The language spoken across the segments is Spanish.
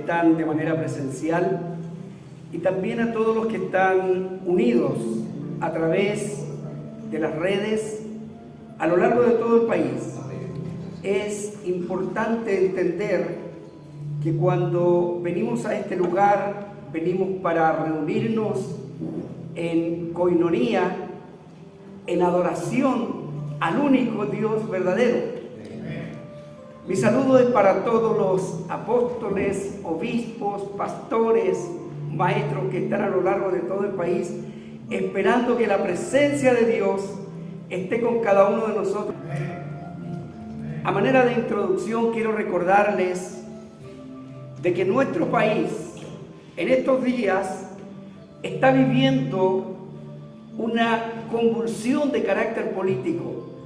están de manera presencial y también a todos los que están unidos a través de las redes a lo largo de todo el país. Es importante entender que cuando venimos a este lugar, venimos para reunirnos en coinonía, en adoración al único Dios verdadero. Mi saludo es para todos los apóstoles, obispos, pastores, maestros que están a lo largo de todo el país, esperando que la presencia de Dios esté con cada uno de nosotros. A manera de introducción, quiero recordarles de que nuestro país en estos días está viviendo una convulsión de carácter político.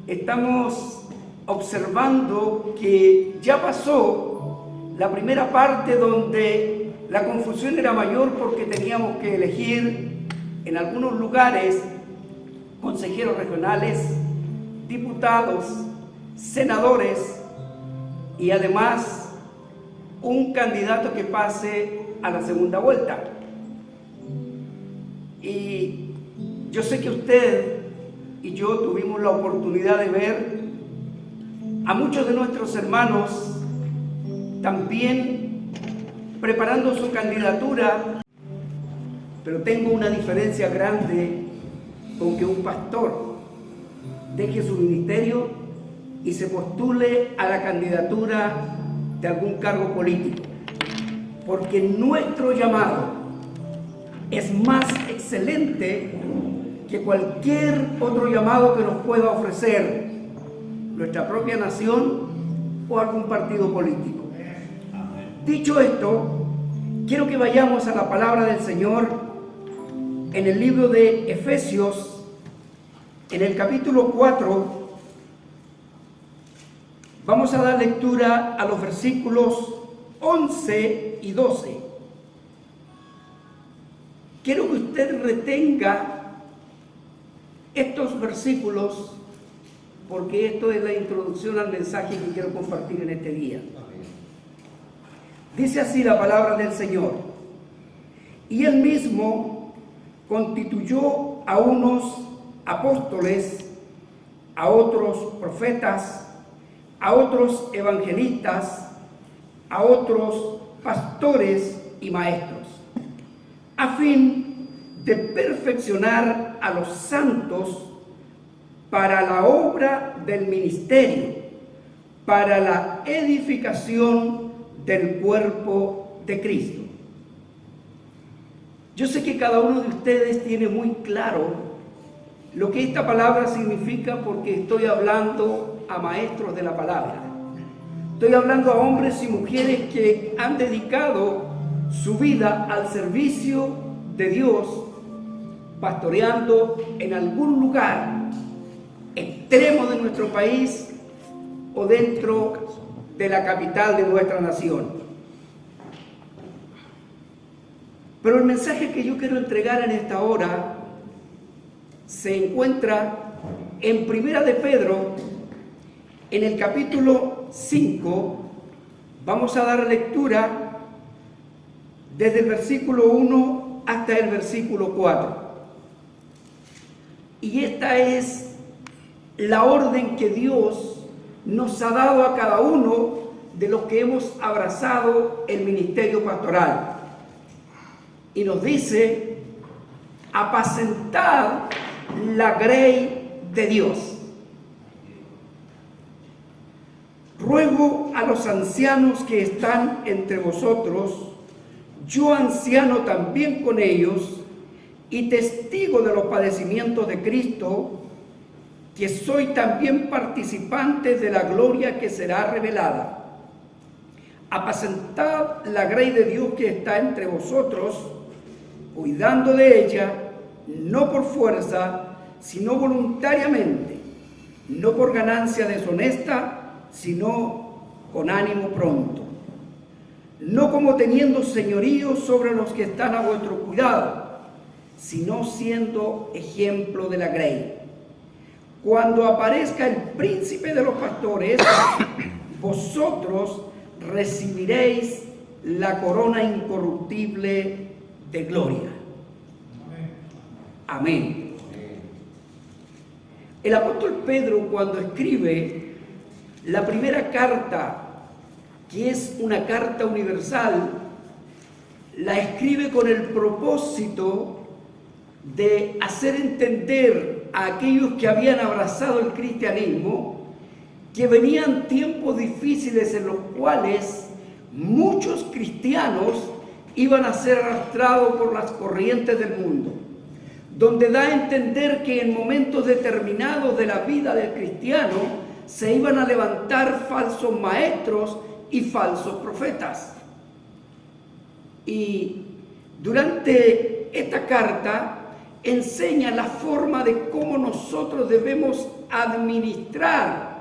Estamos observando que ya pasó la primera parte donde la confusión era mayor porque teníamos que elegir en algunos lugares consejeros regionales, diputados, senadores y además un candidato que pase a la segunda vuelta. Y yo sé que usted y yo tuvimos la oportunidad de ver a muchos de nuestros hermanos también preparando su candidatura, pero tengo una diferencia grande con que un pastor deje su ministerio y se postule a la candidatura de algún cargo político, porque nuestro llamado es más excelente que cualquier otro llamado que nos pueda ofrecer nuestra propia nación o algún partido político. Dicho esto, quiero que vayamos a la palabra del Señor en el libro de Efesios, en el capítulo 4. Vamos a dar lectura a los versículos 11 y 12. Quiero que usted retenga estos versículos porque esto es la introducción al mensaje que quiero compartir en este día. Dice así la palabra del Señor: y Él mismo constituyó a unos apóstoles, a otros profetas, a otros evangelistas, a otros pastores y maestros, a fin de perfeccionar a los santos para la obra del ministerio, para la edificación del cuerpo de Cristo. Yo sé que cada uno de ustedes tiene muy claro lo que esta palabra significa, porque estoy hablando a maestros de la palabra. Estoy hablando a hombres y mujeres que han dedicado su vida al servicio de Dios, pastoreando en algún lugar extremo de nuestro país o dentro de la capital de nuestra nación. Pero el mensaje que yo quiero entregar en esta hora se encuentra en Primera de Pedro, en el capítulo 5. Vamos a dar lectura desde el versículo 1 hasta el versículo 4. Y esta es la orden que Dios nos ha dado a cada uno de los que hemos abrazado el ministerio pastoral. Y nos dice: apacentad la grey de Dios. Ruego a los ancianos que están entre vosotros, yo anciano también con ellos, y testigo de los padecimientos de Cristo, que soy también participante de la gloria que será revelada. Apacentad la grey de Dios que está entre vosotros, cuidando de ella, no por fuerza, sino voluntariamente, no por ganancia deshonesta, sino con ánimo pronto, no como teniendo señorío sobre los que están a vuestro cuidado, sino siendo ejemplo de la grey. Cuando aparezca el príncipe de los pastores, vosotros recibiréis la corona incorruptible de gloria. Amén. El apóstol Pedro, cuando escribe la primera carta, que es una carta universal, la escribe con el propósito de hacer entender a aquellos que habían abrazado el cristianismo que venían tiempos difíciles en los cuales muchos cristianos iban a ser arrastrados por las corrientes del mundo, donde da a entender que en momentos determinados de la vida del cristiano se iban a levantar falsos maestros y falsos profetas. Y durante esta carta enseña la forma de cómo nosotros debemos administrar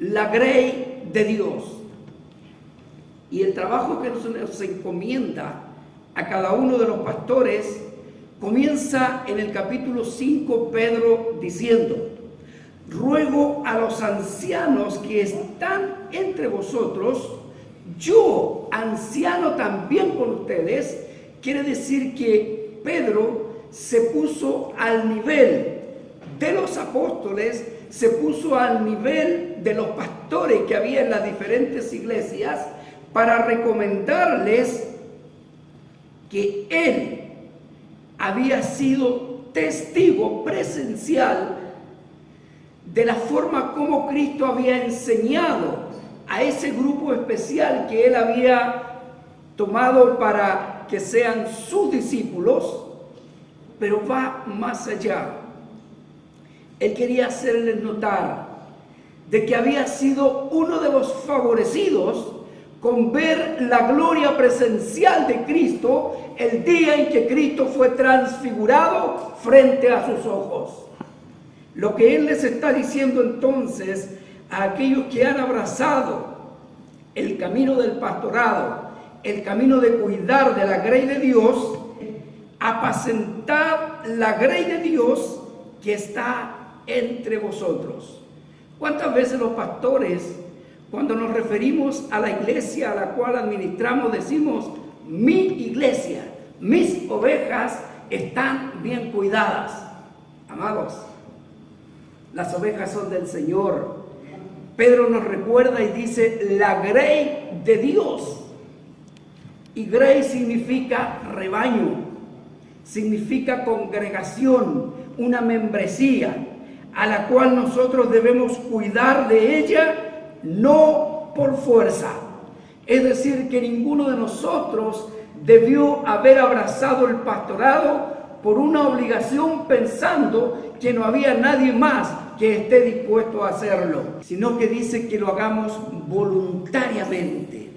la grey de Dios. Y el trabajo que nos encomienda a cada uno de los pastores comienza en el capítulo 5, Pedro diciendo: ruego a los ancianos que están entre vosotros, yo, anciano también con ustedes. Quiere decir que Pedro se puso al nivel de los apóstoles, se puso al nivel de los pastores que había en las diferentes iglesias para recomendarles que él había sido testigo presencial de la forma como Cristo había enseñado a ese grupo especial que él había tomado para que sean sus discípulos, pero va más allá. Él quería hacerles notar de que había sido uno de los favorecidos con ver la gloria presencial de Cristo el día en que Cristo fue transfigurado frente a sus ojos. Lo que él les está diciendo entonces a aquellos que han abrazado el camino del pastorado, el camino de cuidar de la grey de Dios: apacentad la grey de Dios que está entre vosotros. ¿Cuántas veces los pastores, cuando nos referimos a la iglesia a la cual administramos, decimos: mi iglesia, mis ovejas están bien cuidadas? Amados, las ovejas son del Señor. Pedro nos recuerda y dice: la grey de Dios. Y grey significa rebaño, significa congregación, una membresía a la cual nosotros debemos cuidar de ella, no por fuerza. Es decir, que ninguno de nosotros debió haber abrazado el pastorado por una obligación pensando que no había nadie más que esté dispuesto a hacerlo, sino que dice que lo hagamos voluntariamente.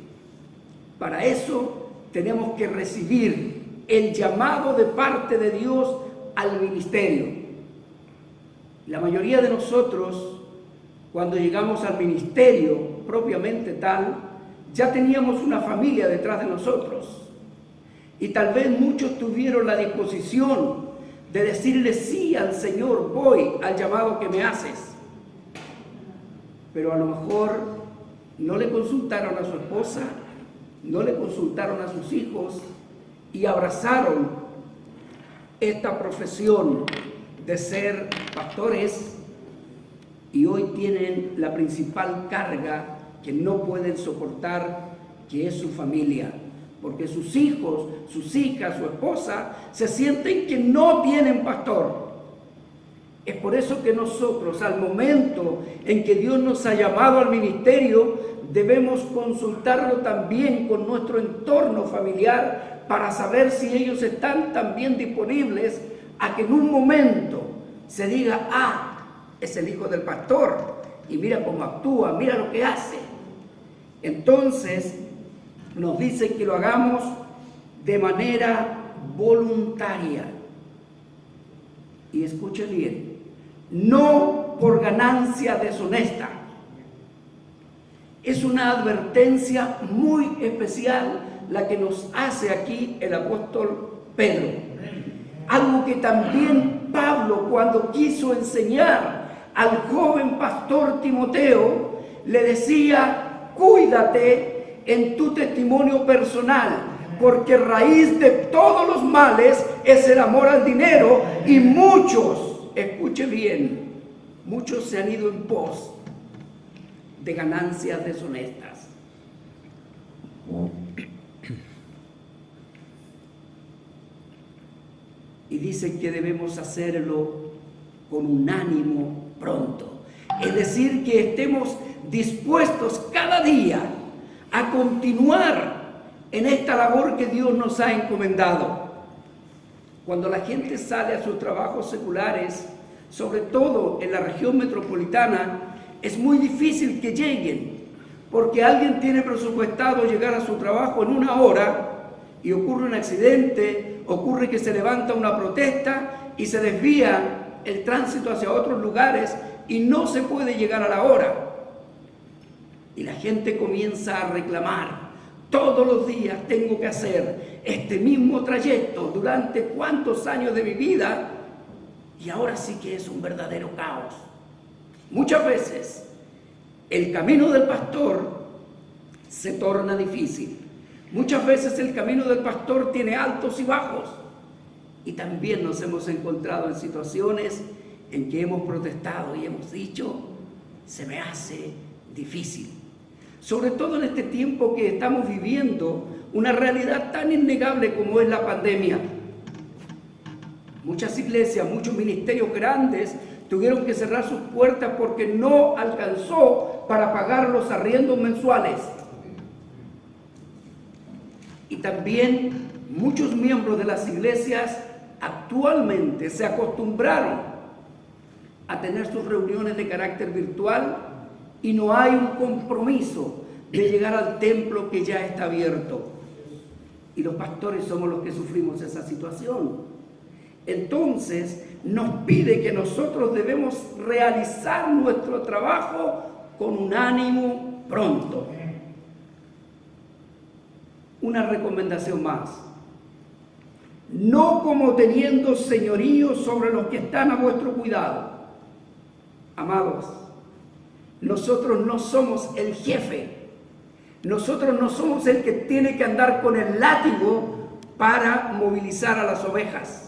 Para eso tenemos que recibir el llamado de parte de Dios al ministerio. La mayoría de nosotros, cuando llegamos al ministerio propiamente tal, ya teníamos una familia detrás de nosotros. Y tal vez muchos tuvieron la disposición de decirle sí al Señor, voy al llamado que me haces. Pero a lo mejor no le consultaron a su esposa, no le consultaron a sus hijos y abrazaron esta profesión de ser pastores, y hoy tienen la principal carga que no pueden soportar, que es su familia, porque sus hijos, sus hijas, su esposa se sienten que no tienen pastor. Es por eso que nosotros, al momento en que Dios nos ha llamado al ministerio, debemos consultarlo también con nuestro entorno familiar para saber si ellos están también disponibles a que en un momento se diga: ah, es el hijo del pastor y mira cómo actúa, mira lo que hace. Entonces nos dice que lo hagamos de manera voluntaria. Y escuche bien, no por ganancia deshonesta. Es una advertencia muy especial la que nos hace aquí el apóstol Pedro. Algo que también Pablo, cuando quiso enseñar al joven pastor Timoteo, le decía: cuídate en tu testimonio personal, porque raíz de todos los males es el amor al dinero, y muchos, escuche bien, muchos se han ido en pos de ganancias deshonestas. Y dice que debemos hacerlo con un ánimo pronto. Es decir, que estemos dispuestos cada día a continuar en esta labor que Dios nos ha encomendado. Cuando la gente sale a sus trabajos seculares, sobre todo en la región metropolitana, es muy difícil que lleguen, porque alguien tiene presupuestado llegar a su trabajo en 1 hora y ocurre un accidente, ocurre que se levanta una protesta y se desvía el tránsito hacia otros lugares y no se puede llegar a la hora. Y la gente comienza a reclamar: todos los días tengo que hacer este mismo trayecto durante cuántos años de mi vida, y ahora sí que es un verdadero caos. Muchas veces el camino del pastor se torna difícil. Muchas veces el camino del pastor tiene altos y bajos. Y también nos hemos encontrado en situaciones en que hemos protestado y hemos dicho: se me hace difícil. Sobre todo en este tiempo que estamos viviendo una realidad tan innegable como es la pandemia. Muchas iglesias, muchos ministerios grandes tuvieron que cerrar sus puertas porque no alcanzó para pagar los arriendos mensuales. Y también muchos miembros de las iglesias actualmente se acostumbraron a tener sus reuniones de carácter virtual y no hay un compromiso de llegar al templo que ya está abierto. Y los pastores somos los que sufrimos esa situación. Entonces nos pide que nosotros debemos realizar nuestro trabajo con un ánimo pronto. Una recomendación más: no como teniendo señorío sobre los que están a vuestro cuidado. Amados, nosotros no somos el jefe, nosotros no somos el que tiene que andar con el látigo para movilizar a las ovejas.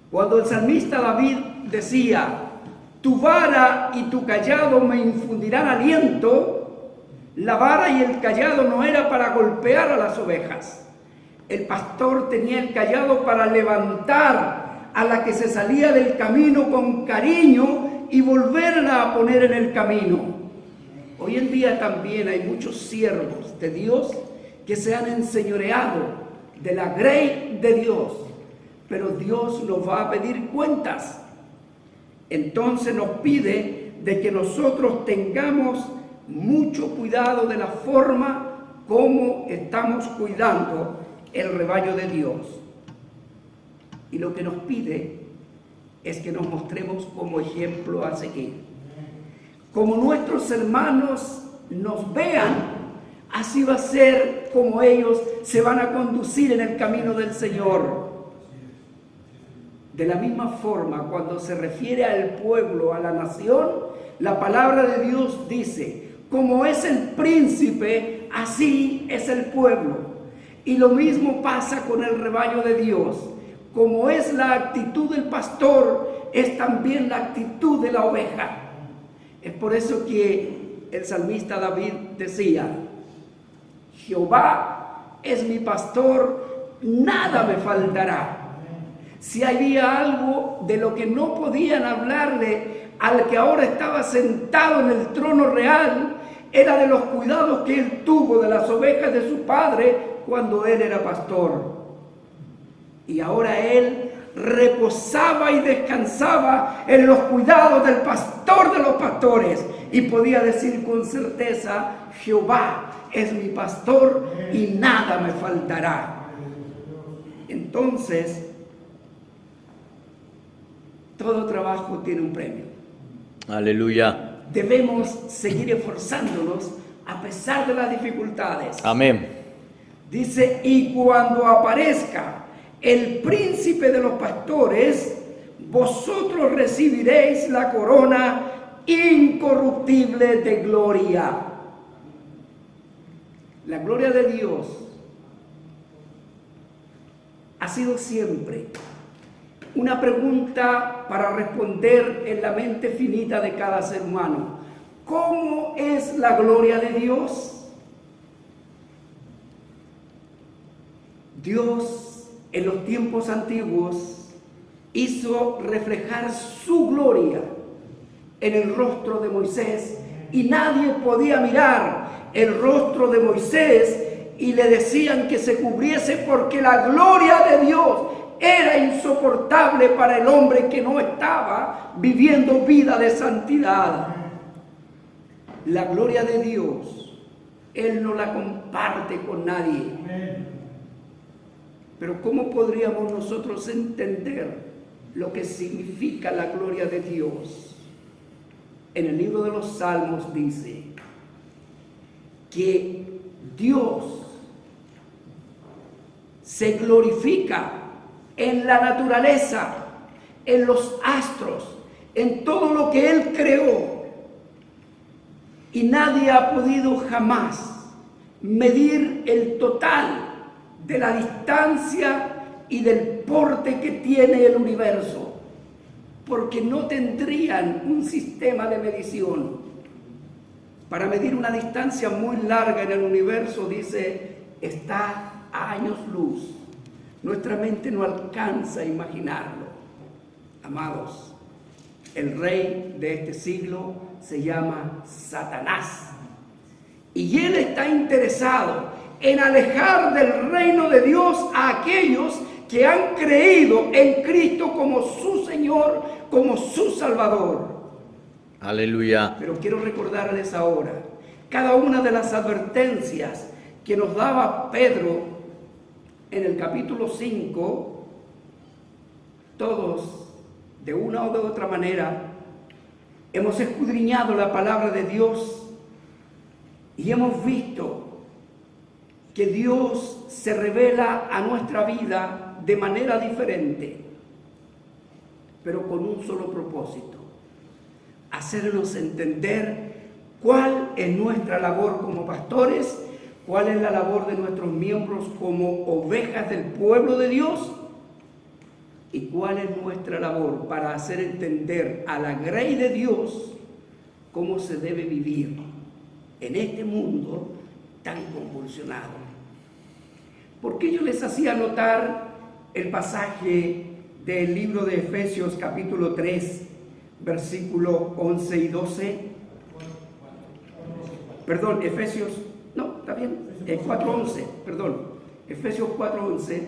Cuando el salmista David decía: tu vara y tu cayado me infundirán aliento, la vara y el cayado no era para golpear a las ovejas. El pastor tenía el cayado para levantar a la que se salía del camino con cariño y volverla a poner en el camino. Hoy en día también hay muchos siervos de Dios que se han enseñoreado de la grey de Dios, pero Dios nos va a pedir cuentas. Entonces nos pide de que nosotros tengamos mucho cuidado de la forma como estamos cuidando el rebaño de Dios. Y lo que nos pide es que nos mostremos como ejemplo a seguir. Como nuestros hermanos nos vean, así va a ser como ellos se van a conducir en el camino del Señor. De la misma forma, cuando se refiere al pueblo, a la nación, la palabra de Dios dice: como es el príncipe, así es el pueblo. Y lo mismo pasa con el rebaño de Dios. Como es la actitud del pastor, es también la actitud de la oveja. Es por eso que el salmista David decía: Jehová es mi pastor, nada me faltará. Si había algo de lo que no podían hablarle al que ahora estaba sentado en el trono real, era de los cuidados que él tuvo de las ovejas de su padre cuando él era pastor. Y ahora él reposaba y descansaba en los cuidados del pastor de los pastores y podía decir con certeza: Jehová es mi pastor y nada me faltará. Entonces, todo trabajo tiene un premio. Aleluya. Debemos seguir esforzándonos a pesar de las dificultades. Amén. Dice: y cuando aparezca el príncipe de los pastores, vosotros recibiréis la corona incorruptible de gloria. La gloria de Dios ha sido siempre una pregunta para responder en la mente finita de cada ser humano. ¿Cómo es la gloria de Dios? Dios en los tiempos antiguos hizo reflejar su gloria en el rostro de Moisés y nadie podía mirar el rostro de Moisés y le decían que se cubriese porque la gloria de Dios era insoportable para el hombre que no estaba viviendo vida de santidad. La gloria de Dios, Él no la comparte con nadie. Pero ¿cómo podríamos nosotros entender lo que significa la gloria de Dios? En el libro de los Salmos dice que Dios se glorifica en la naturaleza, en los astros, en todo lo que Él creó. Y nadie ha podido jamás medir el total de la distancia y del porte que tiene el universo, porque no tendrían un sistema de medición. Para medir una distancia muy larga en el universo, dice, está a años luz. Nuestra mente no alcanza a imaginarlo. Amados, el rey de este siglo se llama Satanás. Y él está interesado en alejar del reino de Dios a aquellos que han creído en Cristo como su Señor, como su Salvador. Aleluya. Pero quiero recordarles ahora cada una de las advertencias que nos daba Pedro en el capítulo 5. Todos, de una o de otra manera, hemos escudriñado la palabra de Dios y hemos visto que Dios se revela a nuestra vida de manera diferente, pero con un solo propósito: hacernos entender cuál es nuestra labor como pastores, cuál es la labor de nuestros miembros como ovejas del pueblo de Dios y cuál es nuestra labor para hacer entender a la grey de Dios cómo se debe vivir en este mundo tan convulsionado. ¿Por qué yo les hacía notar el pasaje del libro de Efesios capítulo 3, versículo 11 y 12? Perdón, Efesios 4:11, perdón, Efesios 4:11,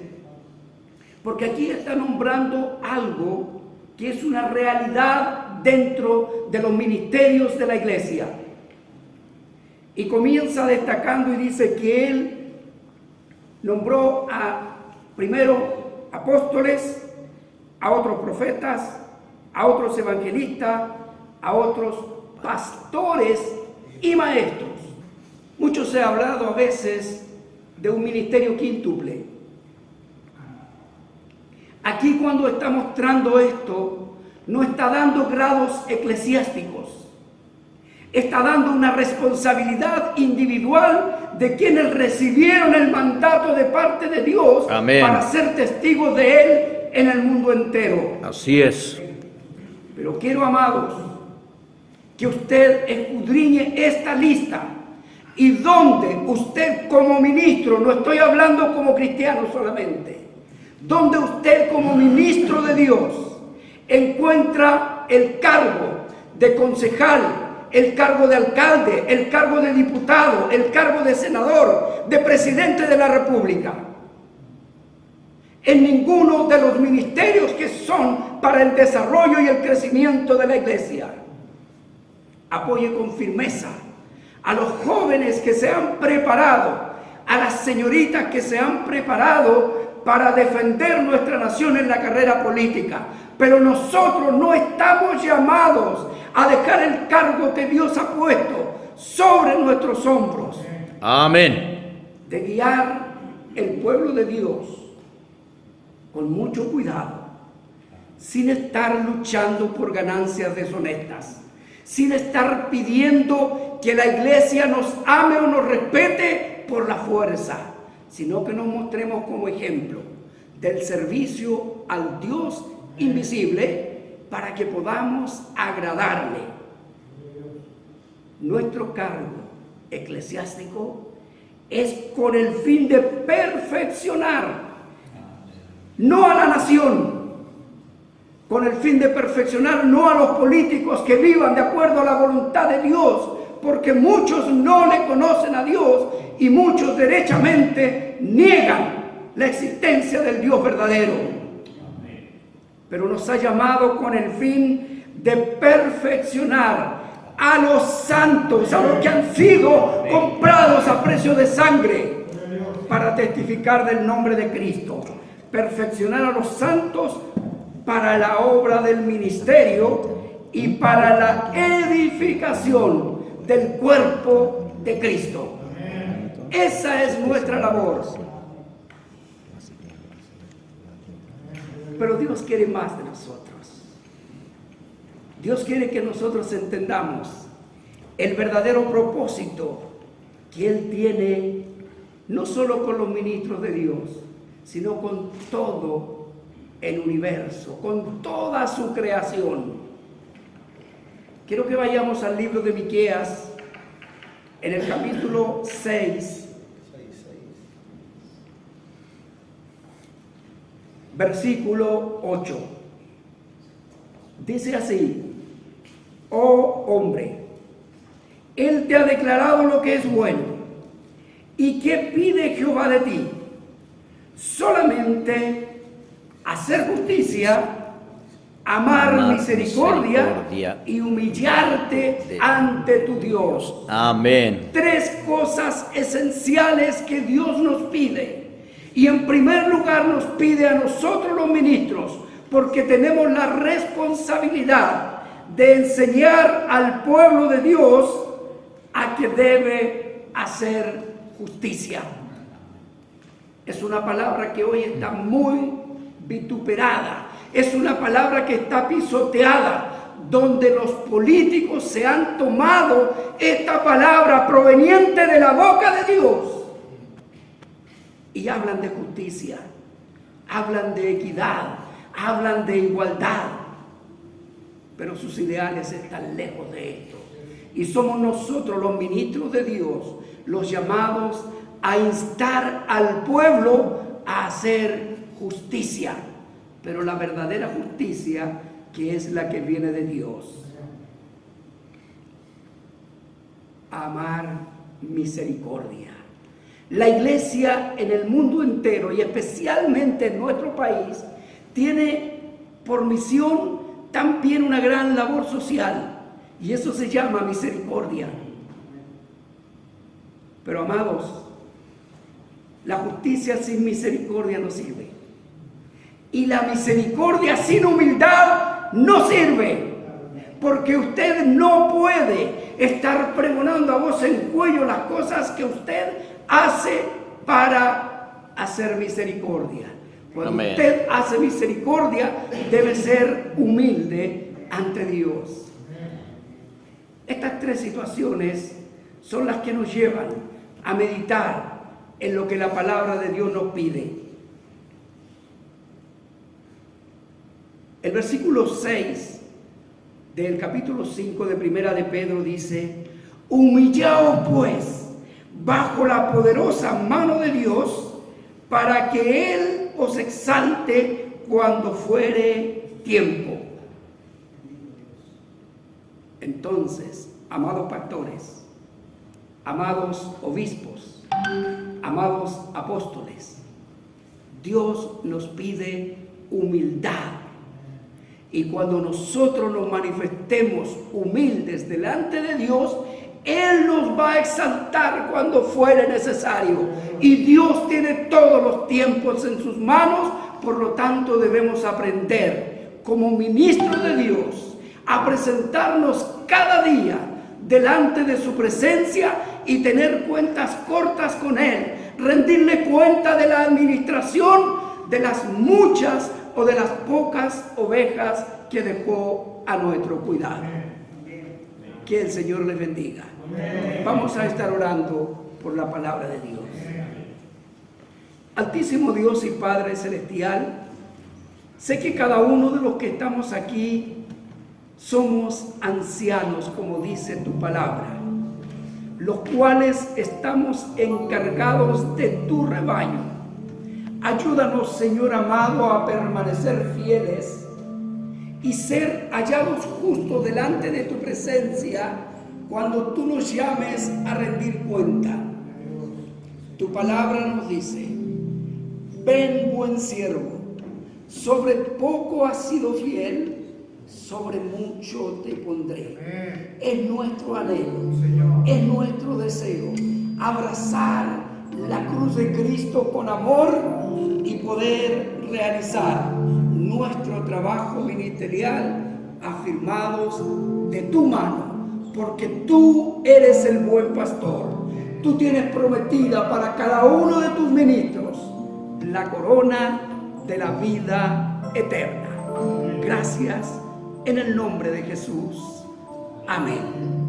porque aquí está nombrando algo que es una realidad dentro de los ministerios de la iglesia. Y comienza destacando y dice que él nombró primero apóstoles, a otros profetas, a otros evangelistas, a otros pastores y maestros. Mucho se ha hablado a veces de un ministerio quíntuple. Aquí, cuando está mostrando esto, no está dando grados eclesiásticos, está dando una responsabilidad individual de quienes recibieron el mandato de parte de Dios. Amén. Para ser testigos de Él en el mundo entero. Así es. Pero quiero, amados, que usted escudriñe esta lista y donde usted como ministro, no estoy hablando como cristiano solamente, donde usted como ministro de Dios encuentra el cargo de concejal, el cargo de alcalde, el cargo de diputado, el cargo de senador, de presidente de la República. En ninguno de los ministerios que son para el desarrollo y el crecimiento de la iglesia. Apoye con firmeza a los jóvenes que se han preparado, a las señoritas que se han preparado para defender nuestra nación en la carrera política. Pero nosotros no estamos llamados a dejar el cargo que Dios ha puesto sobre nuestros hombros. Amén. De guiar el pueblo de Dios con mucho cuidado, sin estar luchando por ganancias deshonestas, sin estar pidiendo que la iglesia nos ame o nos respete por la fuerza, sino que nos mostremos como ejemplo del servicio al Dios invisible para que podamos agradarle. Nuestro cargo eclesiástico es con el fin de perfeccionar, no a la nación, con el fin de perfeccionar no a los políticos que vivan de acuerdo a la voluntad de Dios, porque muchos no le conocen a Dios y muchos derechamente niegan la existencia del Dios verdadero. Pero nos ha llamado con el fin de perfeccionar a los santos, a los que han sido comprados a precio de sangre, para testificar del nombre de Cristo. Perfeccionar a los santos para la obra del ministerio y para la edificación del cuerpo de Cristo. Esa es nuestra labor. Pero Dios quiere más de nosotros. Dios quiere que nosotros entendamos el verdadero propósito que Él tiene, no solo con los ministros de Dios, sino con todo el universo, con toda su creación. Quiero que vayamos al libro de Miqueas, en el capítulo 6, versículo 8. Dice así: oh hombre, Él te ha declarado lo que es bueno. ¿Y qué pide Jehová de ti? Solamente hacer justicia, amar misericordia y humillarte ante tu Dios. Amén. 3 cosas esenciales que Dios nos pide. Y en primer lugar nos pide a nosotros los ministros, porque tenemos la responsabilidad de enseñar al pueblo de Dios a que debe hacer justicia. Es una palabra que hoy está muy vituperada. Es una palabra que está pisoteada, donde los políticos se han tomado esta palabra proveniente de la boca de Dios y hablan de justicia, hablan de equidad, hablan de igualdad, pero sus ideales están lejos de esto. Y somos nosotros los ministros de Dios, los llamados a instar al pueblo a hacer justicia, pero la verdadera justicia, que es la que viene de Dios. Amar misericordia. La iglesia en el mundo entero y especialmente en nuestro país tiene por misión también una gran labor social, y eso se llama misericordia. Pero amados, la justicia sin misericordia no sirve, y la misericordia sin humildad no sirve, porque usted no puede estar pregonando a voz en cuello las cosas que usted hace para hacer misericordia. Cuando Amén. usted hace misericordia, debe ser humilde ante Dios. Estas 3 situaciones son las que nos llevan a meditar en lo que la palabra de Dios nos pide. El versículo 6 del capítulo 5 de Primera de Pedro dice: humillaos pues bajo la poderosa mano de Dios, para que Él os exalte cuando fuere tiempo. Entonces, amados pastores, amados obispos, amados apóstoles, Dios nos pide humildad. Y cuando nosotros nos manifestemos humildes delante de Dios, Él nos va a exaltar cuando fuere necesario. Y Dios tiene todos los tiempos en sus manos, por lo tanto debemos aprender como ministros de Dios a presentarnos cada día delante de su presencia y tener cuentas cortas con Él, rendirle cuenta de la administración de las muchas o de las pocas ovejas que dejó a nuestro cuidado. Que el Señor les bendiga. Vamos a estar orando por la palabra de Dios. Altísimo Dios y Padre Celestial, sé que cada uno de los que estamos aquí somos ancianos, como dice tu palabra, los cuales estamos encargados de tu rebaño. Ayúdanos, Señor amado, a permanecer fieles y ser hallados justos delante de tu presencia cuando tú nos llames a rendir cuenta. Tu palabra nos dice: ven, buen siervo, sobre poco has sido fiel, sobre mucho te pondré. Es nuestro anhelo, es nuestro deseo abrazar la cruz de Cristo con amor y poder realizar nuestro trabajo ministerial afirmados de tu mano, porque tú eres el buen pastor. Tú tienes prometida para cada uno de tus ministros la corona de la vida eterna. Gracias en el nombre de Jesús. Amén.